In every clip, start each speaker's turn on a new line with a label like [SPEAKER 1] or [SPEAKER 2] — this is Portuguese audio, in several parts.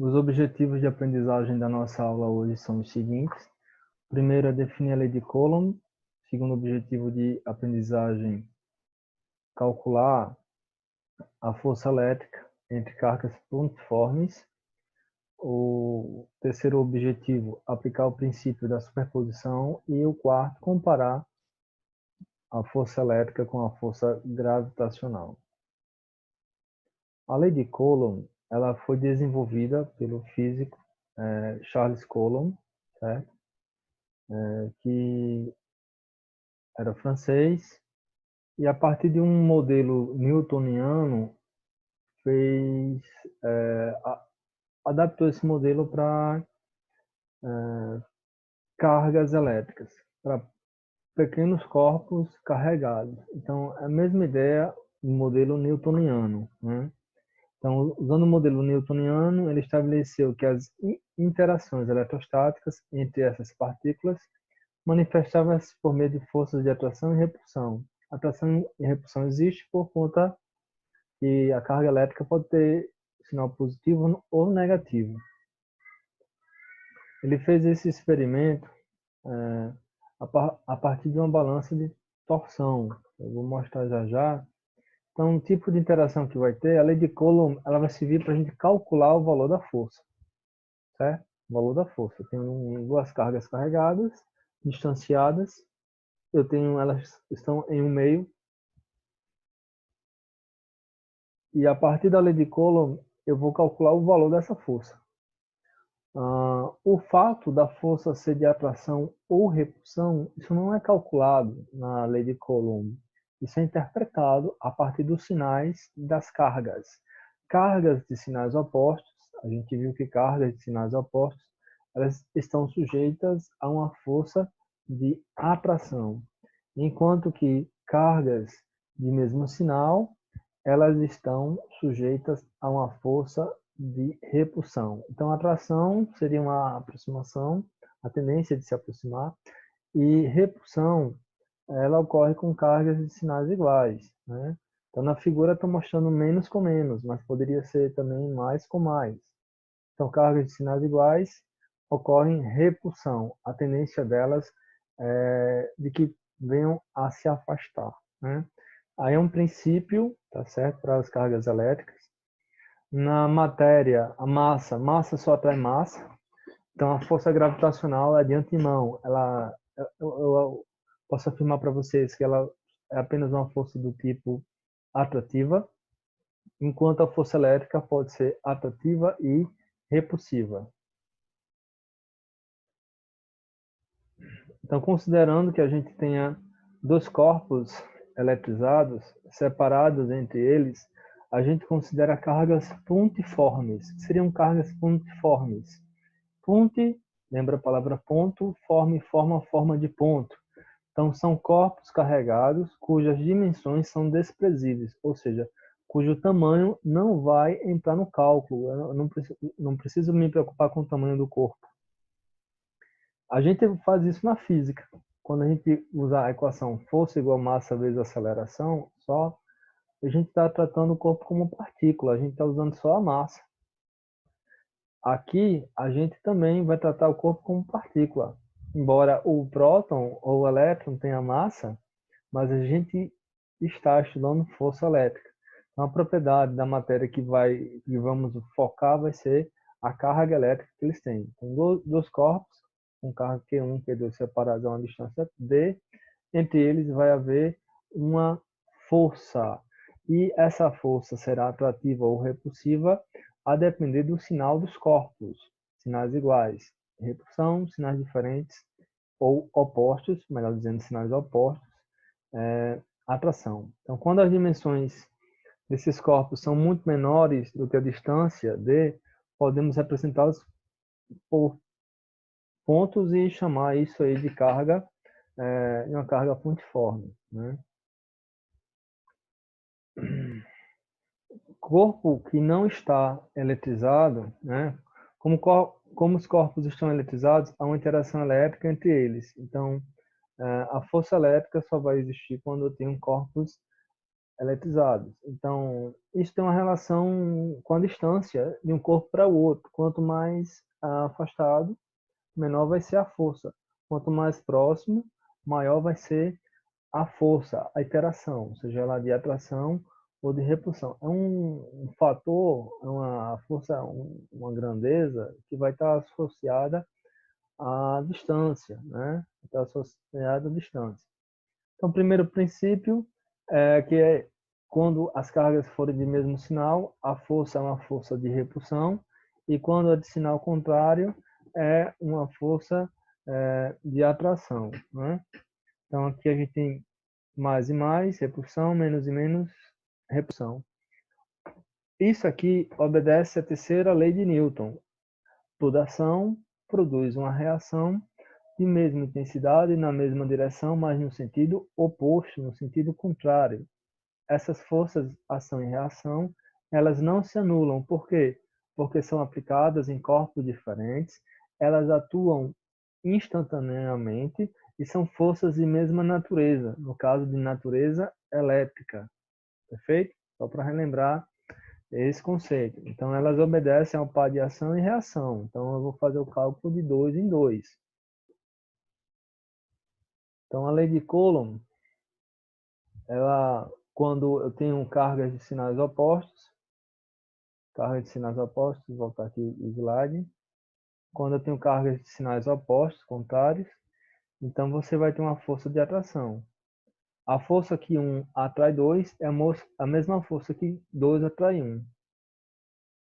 [SPEAKER 1] Os objetivos de aprendizagem da nossa aula hoje são os seguintes. Primeiro é definir a lei de Coulomb. Segundo objetivo de aprendizagem, calcular a força elétrica entre cargas pontiformes. O terceiro objetivo, aplicar o princípio da superposição. E o quarto, comparar a força elétrica com a força gravitacional. A lei de Coulomb, ela foi desenvolvida pelo físico Charles Coulomb, certo? Que era francês, e a partir de um modelo newtoniano, fez, adaptou esse modelo para cargas elétricas, para pequenos corpos carregados. Então, é a mesma ideia do modelo newtoniano, né? Então, usando o modelo newtoniano, ele estabeleceu que as interações eletrostáticas entre essas partículas manifestavam-se por meio de forças de atração e repulsão. Atração e repulsão existe por conta que a carga elétrica pode ter sinal positivo ou negativo. Ele fez esse experimento a partir de uma balança de torção. Eu vou mostrar já já. Então, o tipo de interação que vai ter, a lei de Coulomb, ela vai servir para a gente calcular o valor da força, certo? O valor da força. Eu tenho duas cargas carregadas, distanciadas. Elas estão em um meio. E a partir da lei de Coulomb, eu vou calcular o valor dessa força. O fato da força ser de atração ou repulsão, isso não é calculado na lei de Coulomb. Isso é interpretado a partir dos sinais das cargas. Cargas de sinais opostos, a gente viu que cargas de sinais opostos, elas estão sujeitas a uma força de atração, enquanto que cargas de mesmo sinal, elas estão sujeitas a uma força de repulsão. Então, a atração seria uma aproximação, a tendência de se aproximar, e repulsão, ela ocorre com cargas de sinais iguais, né? Então, na figura está mostrando menos com menos, mas poderia ser também mais com mais. Então, cargas de sinais iguais ocorrem repulsão. A tendência delas é de que venham a se afastar, né? Aí é um princípio, tá certo, para as cargas elétricas. Na matéria, a massa só atrai massa. Então, a força gravitacional é de antemão. Eu posso afirmar para vocês que ela é apenas uma força do tipo atrativa, enquanto a força elétrica pode ser atrativa e repulsiva. Então, considerando que a gente tenha dois corpos eletrizados, separados entre eles, a gente considera cargas pontiformes. Seriam cargas pontiformes. Ponte, lembra a palavra ponto, forma de ponto. Então, são corpos carregados cujas dimensões são desprezíveis, ou seja, cujo tamanho não vai entrar no cálculo. Eu não preciso me preocupar com o tamanho do corpo. A gente faz isso na física. Quando a gente usa a equação força igual massa vezes aceleração, só a gente está tratando o corpo como partícula, a gente está usando só a massa. Aqui, a gente também vai tratar o corpo como partícula. Embora o próton ou o elétron tenha massa, mas a gente está estudando força elétrica. Então, a propriedade da matéria que vamos focar vai ser a carga elétrica que eles têm. Então, dois corpos, com carga Q1 e Q2 separados a uma distância D, entre eles vai haver uma força. E essa força será atrativa ou repulsiva a depender do sinal dos corpos. Sinais iguais, repulsão, sinais diferentes ou opostos, melhor dizendo, sinais opostos, atração. Então, quando as dimensões desses corpos são muito menores do que a distância D, podemos representá-los por pontos e chamar isso aí de carga, uma carga pontiforme, né? Corpo que não está eletrizado, né? Como os corpos estão eletrizados, há uma interação elétrica entre eles. Então, a força elétrica só vai existir quando eu tenho corpos eletrizados. Então, isso tem uma relação com a distância de um corpo para o outro. Quanto mais afastado, menor vai ser a força. Quanto mais próximo, maior vai ser a força, a interação, seja ela de atração ou de repulsão. É um fator, uma força, uma grandeza que vai estar associada à distância, né? Está associada à distância. Então, o primeiro princípio é que quando as cargas forem de mesmo sinal, a força é uma força de repulsão, e quando é de sinal contrário, é uma força de atração, né? Então, aqui a gente tem mais e mais, repulsão, menos e menos, repulsão. Isso aqui obedece à terceira lei de Newton. Toda ação produz uma reação de mesma intensidade na mesma direção, mas no sentido oposto, no sentido contrário. Essas forças, ação e reação, elas não se anulam. Por quê? Porque são aplicadas em corpos diferentes, elas atuam instantaneamente e são forças de mesma natureza, no caso de natureza elétrica. Perfeito? Só para relembrar esse conceito. Então, elas obedecem ao par de ação e reação. Então, eu vou fazer o cálculo de 2 em 2. Então, a lei de Coulomb, ela, quando eu tenho cargas de sinais opostos, vou voltar aqui o slide. Quando eu tenho cargas de sinais opostos, contrários, então você vai ter uma força de atração. A força que 1 atrai 2 é a mesma força que 2 atrai 1.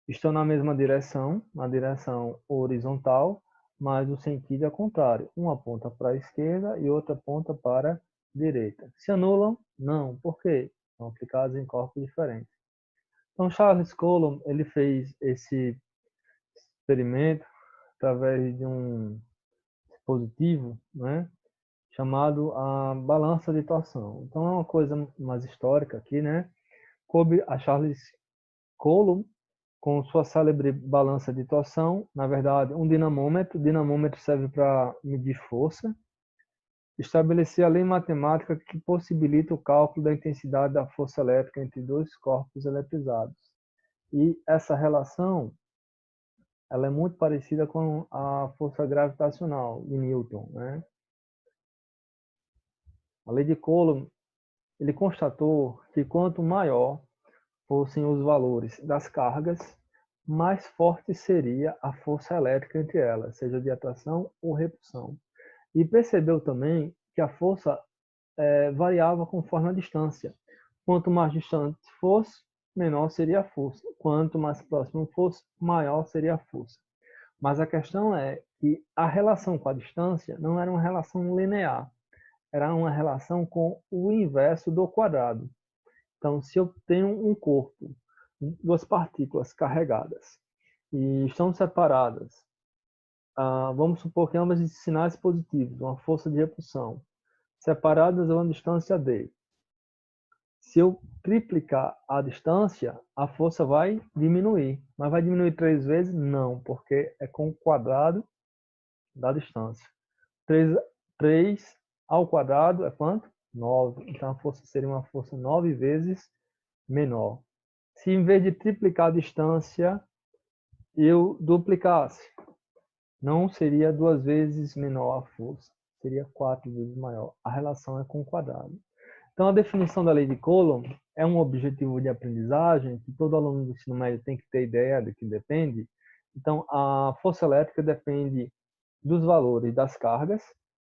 [SPEAKER 1] Estão na mesma direção, na direção horizontal, mas o sentido é contrário. Uma aponta para a esquerda e outra aponta para a direita. Se anulam? Não. Por quê? São aplicados em corpos diferentes. Então, Charles Coulomb, ele fez esse experimento através de um dispositivo, né, chamado a balança de torção. Então, é uma coisa mais histórica aqui, né? Coube a Charles Coulomb, com sua célebre balança de torção, na verdade, um dinamômetro. O dinamômetro serve para medir força. Estabelecer a lei matemática que possibilita o cálculo da intensidade da força elétrica entre dois corpos eletrizados. E essa relação, ela é muito parecida com a força gravitacional de Newton, né? A lei de Coulomb, ele constatou que quanto maior fossem os valores das cargas, mais forte seria a força elétrica entre elas, seja de atração ou repulsão. E percebeu também que a força variava conforme a distância. Quanto mais distante fosse, menor seria a força. Quanto mais próximo fosse, maior seria a força. Mas a questão é que a relação com a distância não era uma relação linear, era uma relação com o inverso do quadrado. Então, se eu tenho um corpo, duas partículas carregadas, e estão separadas, vamos supor que ambas de sinais positivos, uma força de repulsão, separadas a uma distância d. Se eu triplicar a distância, a força vai diminuir. Mas vai diminuir 3 vezes? Não, porque é com o quadrado da distância. 3 ao quadrado é quanto? 9. Então a força seria uma força 9 vezes menor. Se em vez de triplicar a distância, eu duplicasse, não seria 2 vezes menor a força, seria 4 vezes maior. A relação é com o quadrado. Então, a definição da lei de Coulomb é um objetivo de aprendizagem que todo aluno do ensino médio tem que ter ideia de que depende. Então, a força elétrica depende dos valores das cargas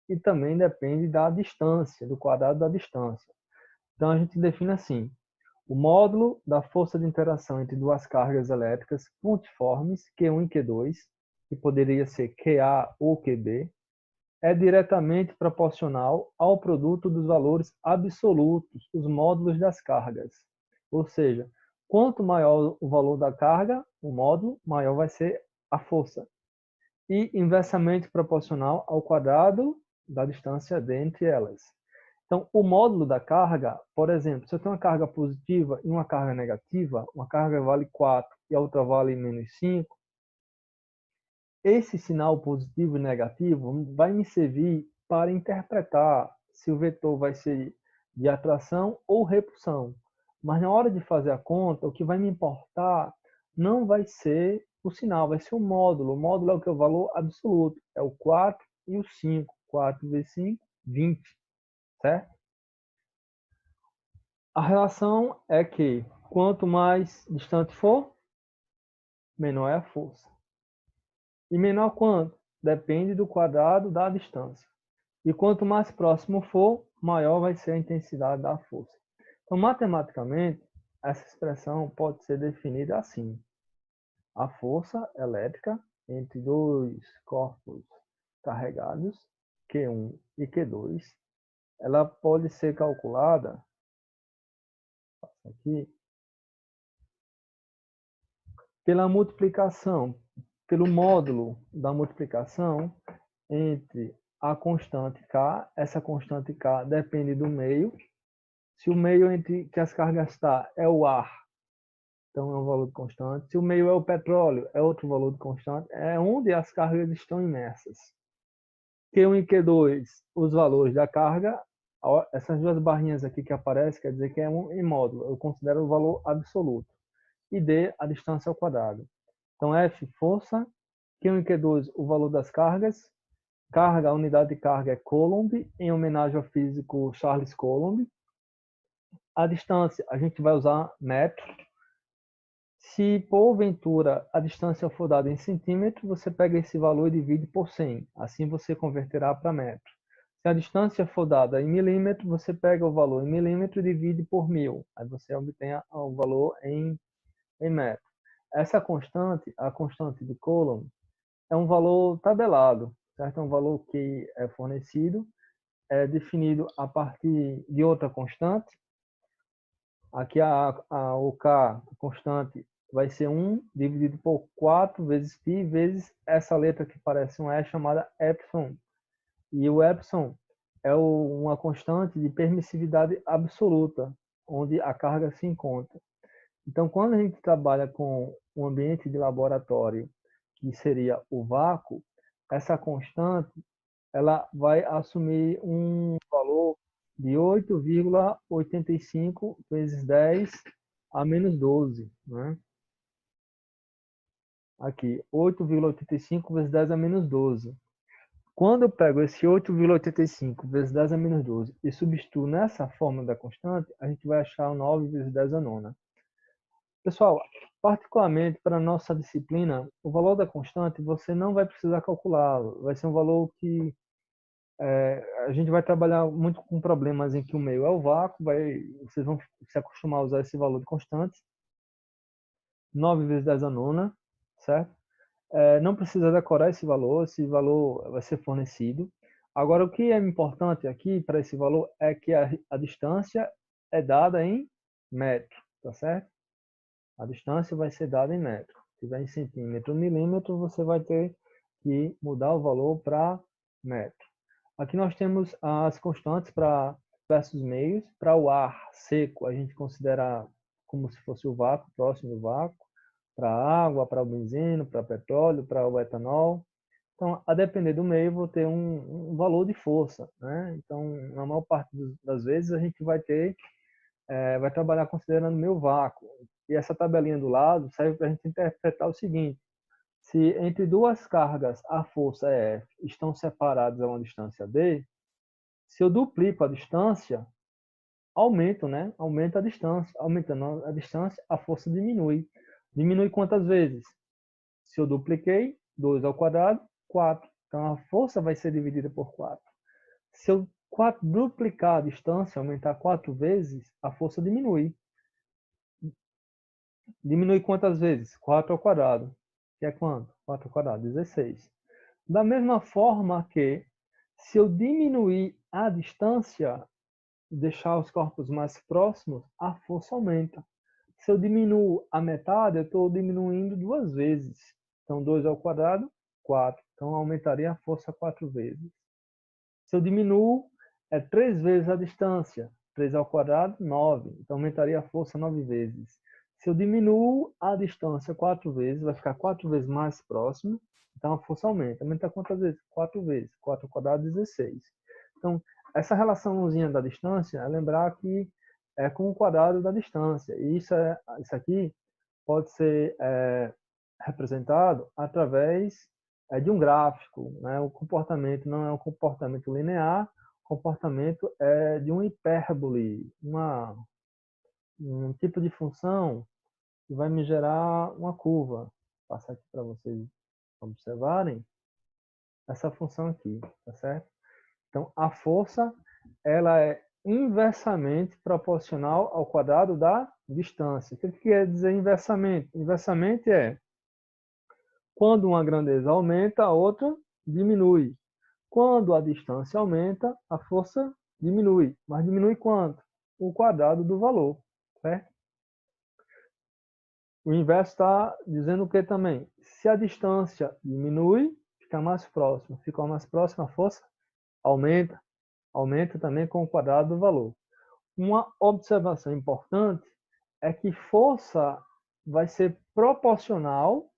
[SPEAKER 1] e também depende da distância, do quadrado da distância. Então, a gente define assim: o módulo da força de interação entre duas cargas elétricas pontiformes, Q1 e Q2, que poderia ser QA ou QB, é diretamente proporcional ao produto dos valores absolutos, os módulos das cargas. Ou seja, quanto maior o valor da carga, o módulo, maior vai ser a força. E inversamente proporcional ao quadrado da distância dentre elas. Então, o módulo da carga, por exemplo, se eu tenho uma carga positiva e uma carga negativa, uma carga vale 4 e a outra vale menos 5, esse sinal positivo e negativo vai me servir para interpretar se o vetor vai ser de atração ou repulsão. Mas na hora de fazer a conta, o que vai me importar não vai ser o sinal, vai ser o módulo. O módulo é o que é o valor absoluto, é o 4 e o 5. 4 vezes 5, 20, certo? A relação é que quanto mais distante for, menor é a força. E menor quanto? Depende do quadrado da distância. E quanto mais próximo for, maior vai ser a intensidade da força. Então, matematicamente, essa expressão pode ser definida assim. A força elétrica entre dois corpos carregados, Q1 e Q2, ela pode ser calculada aqui pela multiplicação, pelo módulo da multiplicação entre a constante K, essa constante K depende do meio. Se o meio entre que as cargas está é o ar, então é um valor de constante. Se o meio é o petróleo, é outro valor de constante. É onde as cargas estão imersas. Q1 e Q2, os valores da carga, essas duas barrinhas aqui que aparecem, quer dizer que é um em módulo. Eu considero o valor absoluto. E D, a distância ao quadrado. Então, F, força. Q1 e Q2, o valor das cargas. Carga, a unidade de carga é Coulomb, em homenagem ao físico Charles Coulomb. A distância, a gente vai usar metro. Se, porventura, a distância for dada em centímetro, você pega esse valor e divide por 100. Assim você converterá para metro. Se a distância for dada em milímetro, você pega o valor em milímetro e divide por 1000. Aí você obtém o valor em metro. Essa constante, a constante de Coulomb, é um valor tabelado, certo? É um valor que é fornecido, é definido a partir de outra constante. Aqui o K, a constante, vai ser 1 dividido por 4 vezes π vezes essa letra que parece um E chamada epsilon. E o epsilon é uma constante de permissividade absoluta, onde a carga se encontra. Então, quando a gente trabalha com um ambiente de laboratório, que seria o vácuo, essa constante ela vai assumir um valor de 8,85 vezes 10 a menos 12. Né? Aqui, 8,85 vezes 10 a menos 12. Quando eu pego esse 8,85 vezes 10 a menos 12 e substituo nessa fórmula da constante, a gente vai achar o 9 vezes 10 a nona. Pessoal, particularmente para a nossa disciplina, o valor da constante você não vai precisar calcular. Vai ser um valor que a gente vai trabalhar muito com problemas em que o meio é o vácuo, vocês vão se acostumar a usar esse valor de constante. 9 vezes 10 a nona, certo? Não precisa decorar esse valor vai ser fornecido. Agora, o que é importante aqui para esse valor é que a distância é dada em metro, tá certo? A distância vai ser dada em metro. Se tiver em centímetro ou milímetro, você vai ter que mudar o valor para metro. Aqui nós temos as constantes para diversos meios. Para o ar seco, a gente considera como se fosse o vácuo, próximo do vácuo. Para a água, para o benzeno, para o petróleo, para o etanol. Então, a depender do meio, vou ter um valor de força. Né? Então, na maior parte das vezes, a gente vai trabalhar considerando meu vácuo. E essa tabelinha do lado serve para a gente interpretar o seguinte: se entre duas cargas a força é F estão separadas a uma distância D, se eu duplico a distância, aumento, né? Aumenta a distância. Aumentando a distância, a força diminui. Diminui quantas vezes? Se eu dupliquei, 2 ao quadrado, 4. Então, a força vai ser dividida por 4. Se eu duplicar a distância, aumentar 4 vezes, a força diminui. Diminui quantas vezes? 4 ao quadrado. Que é quanto? 4 ao quadrado, 16. Da mesma forma que, se eu diminuir a distância, deixar os corpos mais próximos, a força aumenta. Se eu diminuo a metade, eu estou diminuindo 2 vezes. Então, 2 ao quadrado, 4. Então, aumentaria a força 4 vezes. Se eu diminuo, 3 vezes a distância. 3 ao quadrado, 9. Então, aumentaria a força 9 vezes. Se eu diminuo a distância 4 vezes, vai ficar 4 vezes mais próximo. Então, a força aumenta. Aumenta quantas vezes? 4 vezes. 4 ao quadrado, 16. Então, essa relaçãozinha da distância é lembrar que é com o quadrado da distância. E isso aqui pode ser representado através de um gráfico, né? O comportamento não é um comportamento linear, o comportamento é de uma hipérbole, um tipo de função que vai me gerar uma curva. Vou passar aqui para vocês observarem essa função aqui, tá certo? Então, a força ela é inversamente proporcional ao quadrado da distância. O que quer dizer inversamente? Inversamente é quando uma grandeza aumenta, a outra diminui. Quando a distância aumenta, a força diminui. Mas diminui quanto? O quadrado do valor, certo? O inverso está dizendo o que também? Se a distância diminui, fica mais próximo. Fica mais próximo, a força aumenta. Aumenta também com o quadrado do valor. Uma observação importante é que força vai ser proporcional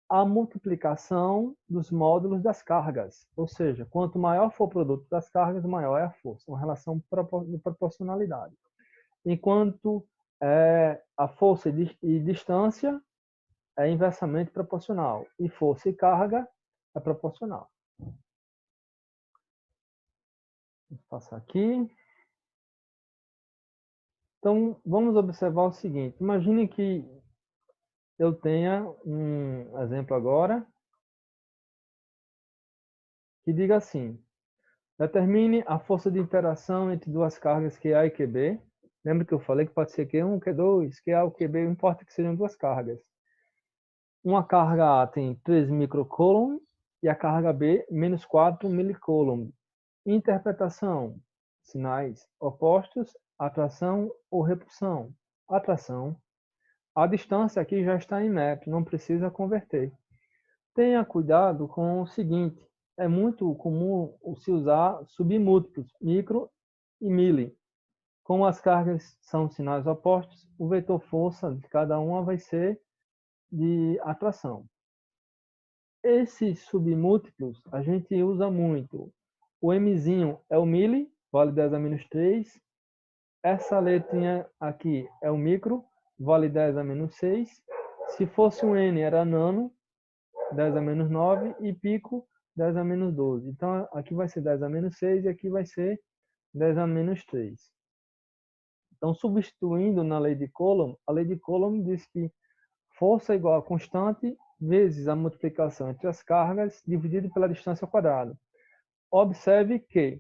[SPEAKER 1] à multiplicação dos módulos das cargas. Ou seja, quanto maior for o produto das cargas, maior é a força. Uma relação de proporcionalidade. Enquanto a força e distância é inversamente proporcional. E força e carga é proporcional. Vou passar aqui. Então, vamos observar o seguinte. Imagine que eu tenha um exemplo agora que diga assim: determine a força de interação entre duas cargas QA e QB. Lembra que eu falei que pode ser Q1, Q2, QA ou QB, não importa que sejam duas cargas. Uma carga A tem 3 microcoulomb e a carga B menos 4 milicoulomb. Interpretação: sinais opostos, atração ou repulsão. Atração. A distância aqui já está em metro, não precisa converter. Tenha cuidado com o seguinte: é muito comum se usar submúltiplos, micro e milli. Como as cargas são sinais opostos, o vetor força de cada uma vai ser de atração. Esses submúltiplos a gente usa muito. O Mzinho é o milli, vale 10 a menos 3. Essa letrinha aqui é o micro, vale 10 a menos 6. Se fosse um N, era nano, 10 a menos 9, e pico, 10 a menos 12. Então, aqui vai ser 10 a menos 6 e aqui vai ser 10 a menos 3. Então, substituindo na lei de Coulomb, a lei de Coulomb diz que força é igual a constante vezes a multiplicação entre as cargas dividido pela distância ao quadrado. Observe que,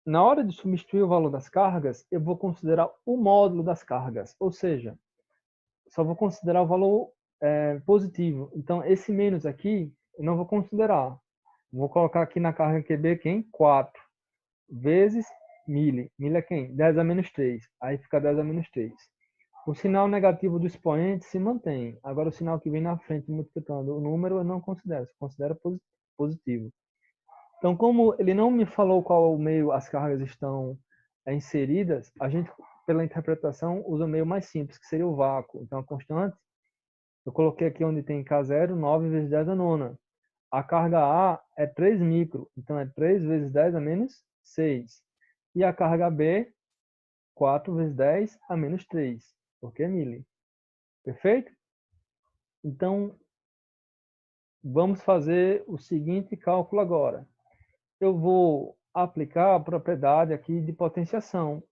[SPEAKER 1] na hora de substituir o valor das cargas, eu vou considerar o módulo das cargas, ou seja, só vou considerar o valor positivo. Então, esse menos aqui, eu não vou considerar. Vou colocar aqui na carga QB quem? 4 vezes milli. Milli é quem? 10 a menos 3. Aí fica 10 a menos 3. O sinal negativo do expoente se mantém. Agora, o sinal que vem na frente multiplicando o número, eu não considero. Eu considero positivo. Então, como ele não me falou qual meio as cargas estão inseridas, a gente, pela interpretação, usa o meio mais simples, que seria o vácuo. Então, a constante, eu coloquei aqui onde tem K0, 9 vezes 10 a nona. A carga A é 3 micro, então é 3 vezes 10 a menos 6. E a carga B, 4 vezes 10 a menos 3, porque é milli. Perfeito? Então, vamos fazer o seguinte cálculo agora. Eu vou aplicar a propriedade aqui de potenciação.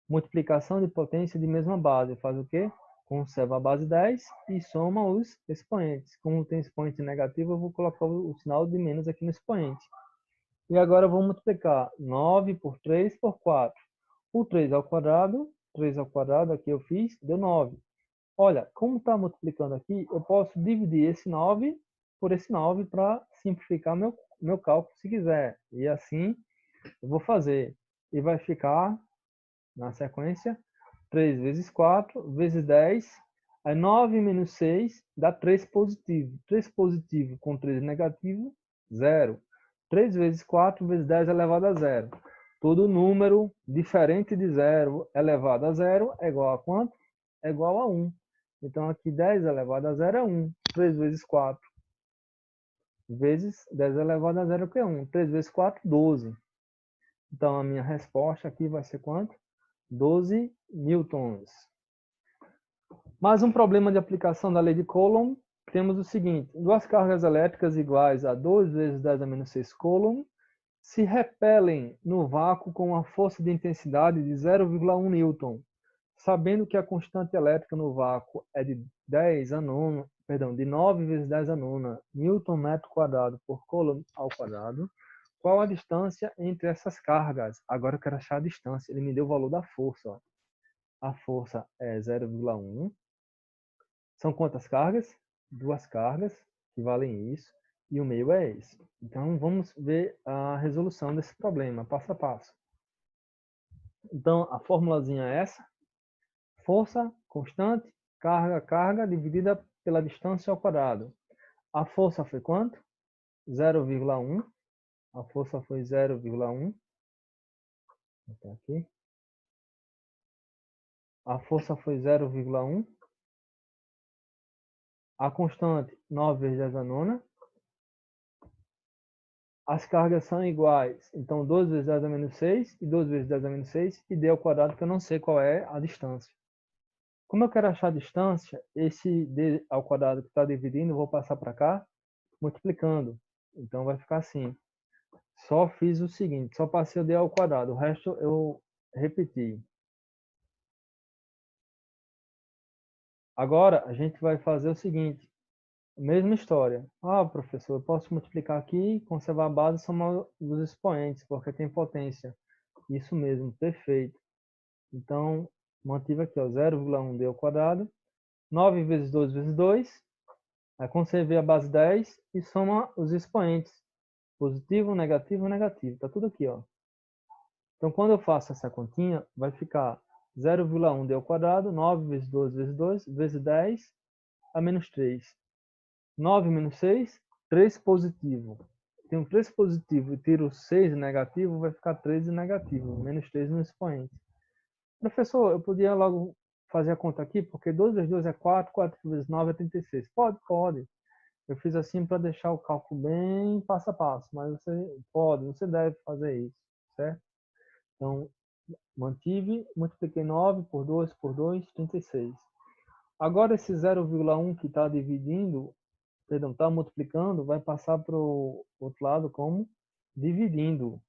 [SPEAKER 1] Multiplicação de potência de mesma base. Faz o quê? Conserva a base 10 e soma os expoentes. Como tem expoente negativo, eu vou colocar o sinal de menos aqui no expoente. E agora eu vou multiplicar 9 por 3 por 4. O 3 ao quadrado, aqui eu fiz, deu 9. Olha, como está multiplicando aqui, eu posso dividir esse 9 por esse 9 para simplificar meu cálculo se quiser. E assim eu vou fazer. E vai ficar, na sequência, 3 vezes 4 vezes 10. Aí 9 menos 6 dá 3 positivo. 3 positivo com 3 negativo, 0. 3 vezes 4 vezes 10 elevado a 0. Todo número diferente de 0 elevado a 0 é igual a quanto? É igual a 1. Então, aqui 10 elevado a 0 é 1. 3 vezes 4 vezes 10 elevado a 0 que é 1. 3 vezes 4, 12. Então, a minha resposta aqui vai ser quanto? 12 newtons. Mais um problema de aplicação da lei de Coulomb. Temos o seguinte: duas cargas elétricas iguais a 2 vezes 10 a menos 6 Coulomb se repelem no vácuo com uma força de intensidade de 0,1 newton. Sabendo que a constante elétrica no vácuo é de 10 a nona, perdão, de 9 vezes 10 a nona newton metro quadrado por Coulomb ao quadrado, qual a distância entre essas cargas? Agora eu quero achar a distância. Ele me deu o valor da força. Ó. A força é 0,1. São quantas cargas? Duas cargas, que valem isso, e o meio é esse. Então, vamos ver a resolução desse problema, passo a passo. Então, a formulazinha é essa. Força constante, carga, dividida pela distância ao quadrado. A força foi quanto? 0,1. A força foi 0,1. Aqui. A força foi 0,1. A constante, 9 vezes 10 a nona. As cargas são iguais, então 2 vezes 10 a menos 6 e 2 vezes 10 a menos 6 e d ao quadrado, que eu não sei qual é a distância. Como eu quero achar a distância, esse d ao quadrado que está dividindo, eu vou passar para cá, multiplicando. Então vai ficar assim. Só fiz o seguinte, só passei o d ao quadrado, o resto eu repeti. Agora a gente vai fazer o seguinte, mesma história. Ah, professor, eu posso multiplicar aqui, conservar a base, somar os expoentes, porque tem potência. Isso mesmo, perfeito. Então, mantive aqui, ó, 0,1d ao quadrado. 9 vezes 2 vezes 2. Aí conservei a base 10 e soma os expoentes. Positivo, negativo, negativo. Tá tudo aqui, ó. Então, quando eu faço essa continha, vai ficar 0,1d ao quadrado, 9 vezes 2 vezes 2, vezes 10, a menos 3. 9 menos 6, 3 positivo. Tenho 3 positivo e tiro 6 negativo, vai ficar 13 negativo, menos 3 no expoente. Professor, eu podia logo fazer a conta aqui, porque 2 vezes 2 é 4, 4 vezes 9 é 36. Pode, pode. Eu fiz assim para deixar o cálculo bem passo a passo, mas você pode, você deve fazer isso, certo? Então, mantive, multipliquei 9 por 2, 36. Agora esse 0,1 que está dividindo, perdão, está multiplicando, vai passar para o outro lado como dividindo.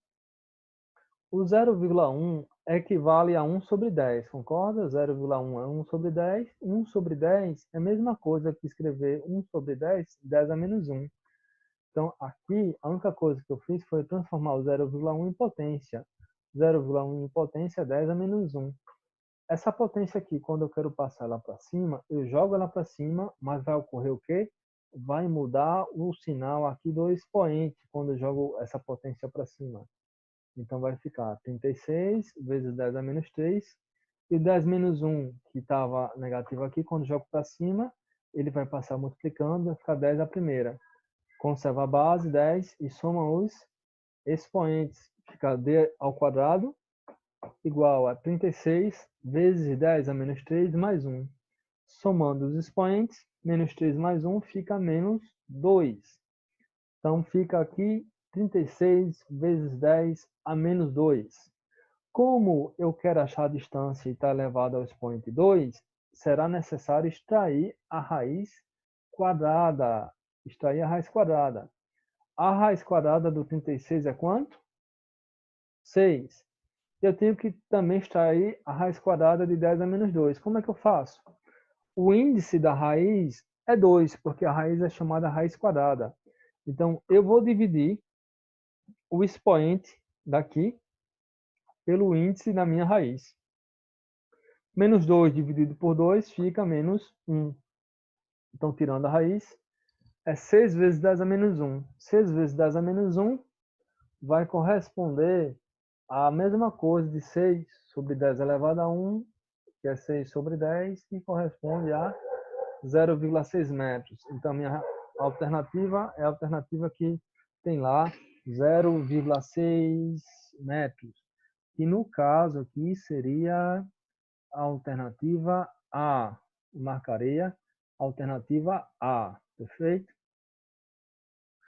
[SPEAKER 1] O 0,1 equivale a 1 sobre 10, concorda? 0,1 é 1 sobre 10. 1 sobre 10 é a mesma coisa que escrever 1 sobre 10, 10 a menos 1. Então, aqui, a única coisa que eu fiz foi transformar o 0,1 em potência. 0,1 em potência é 10 a menos 1. Essa potência aqui, quando eu quero passar ela para cima, eu jogo ela para cima, mas vai ocorrer o quê? Vai mudar o sinal aqui do expoente, quando eu jogo essa potência para cima. Então, vai ficar 36 vezes 10 a menos 3. E o 10 menos 1, que estava negativo aqui, quando jogo para cima, ele vai passar multiplicando, vai ficar 10 a primeira. Conserva a base, 10, e soma os expoentes. Fica d ao quadrado igual a 36 vezes 10 a menos 3 mais 1. Somando os expoentes, menos 3 mais 1 fica menos 2. Então, fica aqui 36 vezes 10 a menos 2. Como eu quero achar a distância e está elevado ao expoente 2, será necessário extrair a raiz quadrada. Extrair a raiz quadrada. A raiz quadrada do 36 é quanto? 6. Eu tenho que também extrair a raiz quadrada de 10 a menos 2. Como é que eu faço? O índice da raiz é 2, porque a raiz é chamada raiz quadrada. Então, eu vou dividir o expoente daqui pelo índice da minha raiz. Menos 2 dividido por 2 fica menos 1. Então, tirando a raiz, é 6 vezes 10 a menos 1. 6 vezes 10 a menos 1 vai corresponder à mesma coisa de 6 sobre 10 elevado a 1, que é 6 sobre 10, que corresponde a 0,6 metros. Então, minha alternativa é a alternativa que tem lá 0,6 metros. Que no caso aqui seria a alternativa A. Marcarei a alternativa A. Perfeito?